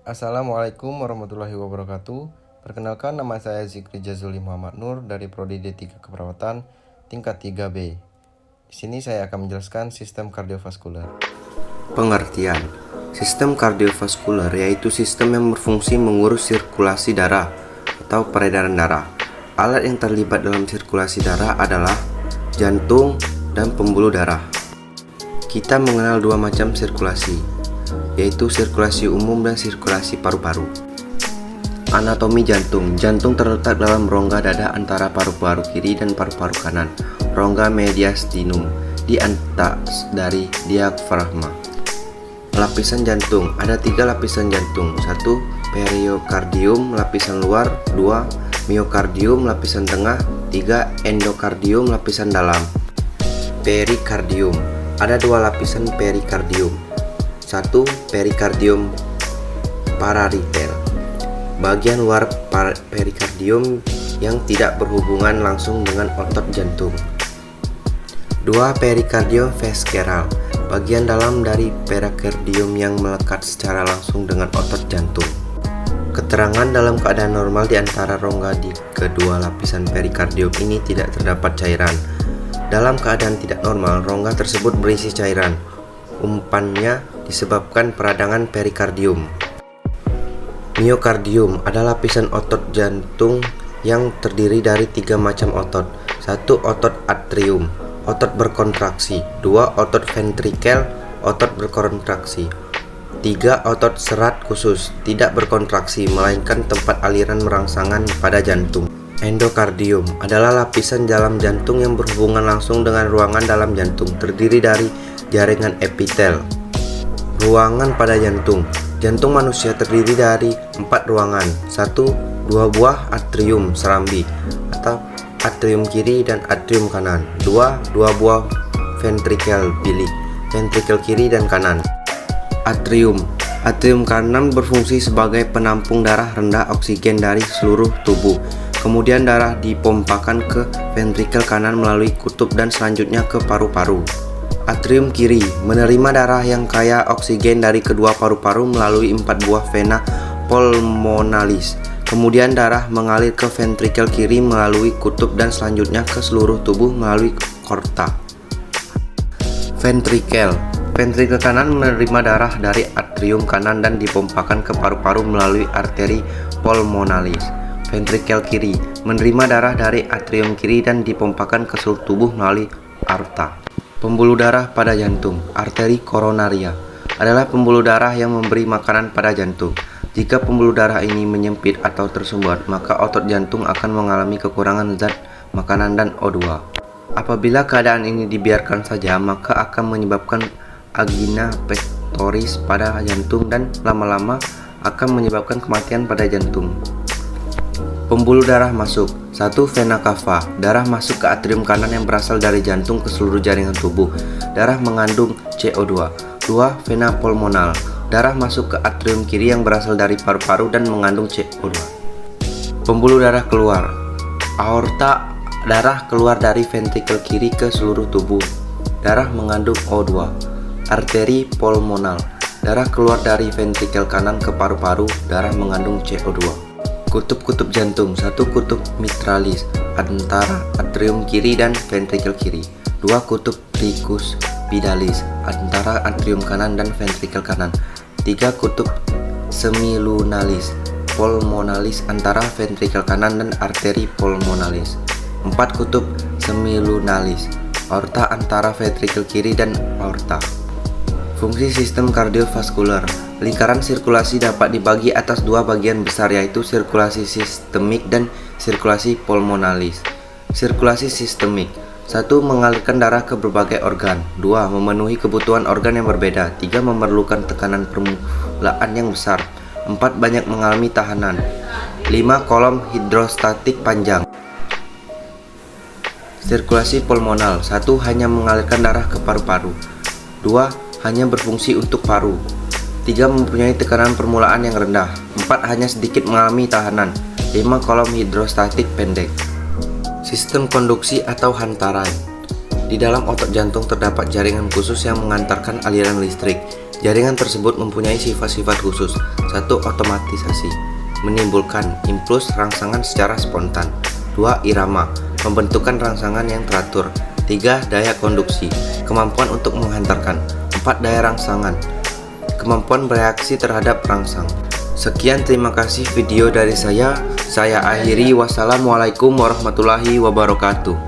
Assalamualaikum warahmatullahi wabarakatuh. Perkenalkan, nama saya Zikri Jazuli Muhammad Nur dari Prodi D3 Keperawatan tingkat 3B. Di sini saya akan menjelaskan sistem kardiovaskular. Pengertian: sistem kardiovaskular yaitu sistem yang berfungsi mengurus sirkulasi darah atau peredaran darah. Alat yang terlibat dalam sirkulasi darah adalah jantung dan pembuluh darah. Kita mengenal dua macam sirkulasi, yaitu sirkulasi umum dan sirkulasi paru-paru. Anatomi jantung. Jantung terletak dalam rongga dada antara paru-paru kiri dan paru-paru kanan. Rongga mediastinum di atas dari diafragma. Lapisan jantung. Ada 3 lapisan jantung. 1. Periokardium lapisan luar. 2. Miokardium lapisan tengah. 3. Endokardium lapisan dalam. Perikardium. Ada 2 lapisan perikardium. 1. Perikardium pararitel, bagian luar perikardium yang tidak berhubungan langsung dengan otot jantung. 2. Perikardium visceral, bagian dalam dari perikardium yang melekat secara langsung dengan otot jantung. Keterangan dalam keadaan normal di antara rongga di kedua lapisan perikardium ini tidak terdapat cairan. Dalam keadaan tidak normal, rongga tersebut berisi cairan. Umpannya disebabkan peradangan perikardium. Miokardium adalah lapisan otot jantung yang terdiri dari 3 macam otot. 1. Otot atrium, otot berkontraksi. 2. Otot ventrikel, otot berkontraksi. 3. Otot serat khusus, tidak berkontraksi, melainkan tempat aliran merangsangan pada jantung. Endokardium adalah lapisan dalam jantung yang berhubungan langsung dengan ruangan dalam jantung, terdiri dari jaringan epitel. Ruangan pada jantung. Jantung manusia terdiri dari 4 ruangan. 1. 2 buah atrium serambi atau atrium kiri dan atrium kanan. 2. 2 buah ventrikel bilik, ventrikel kiri dan kanan. Atrium. Atrium kanan berfungsi sebagai penampung darah rendah oksigen dari seluruh tubuh. Kemudian darah dipompakan ke ventrikel kanan melalui kutub dan selanjutnya ke paru-paru. Atrium kiri menerima darah yang kaya oksigen dari kedua paru-paru melalui 4 buah vena pulmonalis. Kemudian darah mengalir ke ventrikel kiri melalui kutub dan selanjutnya ke seluruh tubuh melalui aorta. Ventrikel. Ventrikel kanan menerima darah dari atrium kanan dan dipompakan ke paru-paru melalui arteri pulmonalis. Ventrikel kiri menerima darah dari atrium kiri dan dipompakan ke seluruh tubuh melalui aorta. Pembuluh darah pada jantung. Arteri koronaria adalah pembuluh darah yang memberi makanan pada jantung. Jika pembuluh darah ini menyempit atau tersumbat, maka otot jantung akan mengalami kekurangan zat makanan dan O2. Apabila keadaan ini dibiarkan saja, maka akan menyebabkan angina pectoris pada jantung dan lama-lama akan menyebabkan kematian pada jantung. Pembuluh darah masuk. 1. Vena cava. Darah masuk ke atrium kanan yang berasal dari jantung ke seluruh jaringan tubuh. Darah mengandung CO2. 2. Vena pulmonal. Darah masuk ke atrium kiri yang berasal dari paru-paru dan mengandung CO2. Pembuluh darah keluar. Aorta. Darah keluar dari ventrikel kiri ke seluruh tubuh. Darah mengandung O2. Arteri pulmonal. Darah keluar dari ventrikel kanan ke paru-paru. Darah mengandung CO2. Kutub-kutub jantung. 1. Kutub mitralis antara atrium kiri dan ventrikel kiri. 2. Kutub tricus pidalis antara atrium kanan dan ventrikel kanan. 3. Kutub semilunalis pulmonalis antara ventrikel kanan dan arteri pulmonalis. 4. Kutub semilunalis aorta antara ventrikel kiri dan aorta. Fungsi sistem kardiovaskular. Lingkaran sirkulasi dapat dibagi atas 2 bagian besar, yaitu sirkulasi sistemik dan sirkulasi pulmonalis. Sirkulasi sistemik. 1. Mengalirkan darah ke berbagai organ. 2. Memenuhi kebutuhan organ yang berbeda. 3. Memerlukan tekanan permulaan yang besar. 4. Banyak mengalami tahanan. 5. Kolom hidrostatik panjang. Sirkulasi pulmonal. 1. Hanya mengalirkan darah ke paru-paru. 2. Hanya berfungsi untuk paru. 3. Mempunyai tekanan permulaan yang rendah. 4. Hanya sedikit mengalami tahanan. 5. Kolom hidrostatik pendek. Sistem konduksi atau hantaran. Di dalam otot jantung terdapat jaringan khusus yang mengantarkan aliran listrik. Jaringan tersebut mempunyai sifat-sifat khusus. 1. Otomatisasi, menimbulkan impuls rangsangan secara spontan. 2. Irama, pembentukan rangsangan yang teratur. 3. Daya konduksi, kemampuan untuk menghantarkan. 4. Daya rangsangan, kemampuan bereaksi terhadap rangsang. Sekian, terima kasih video dari saya. Saya akhiri. Wassalamualaikum warahmatullahi wabarakatuh.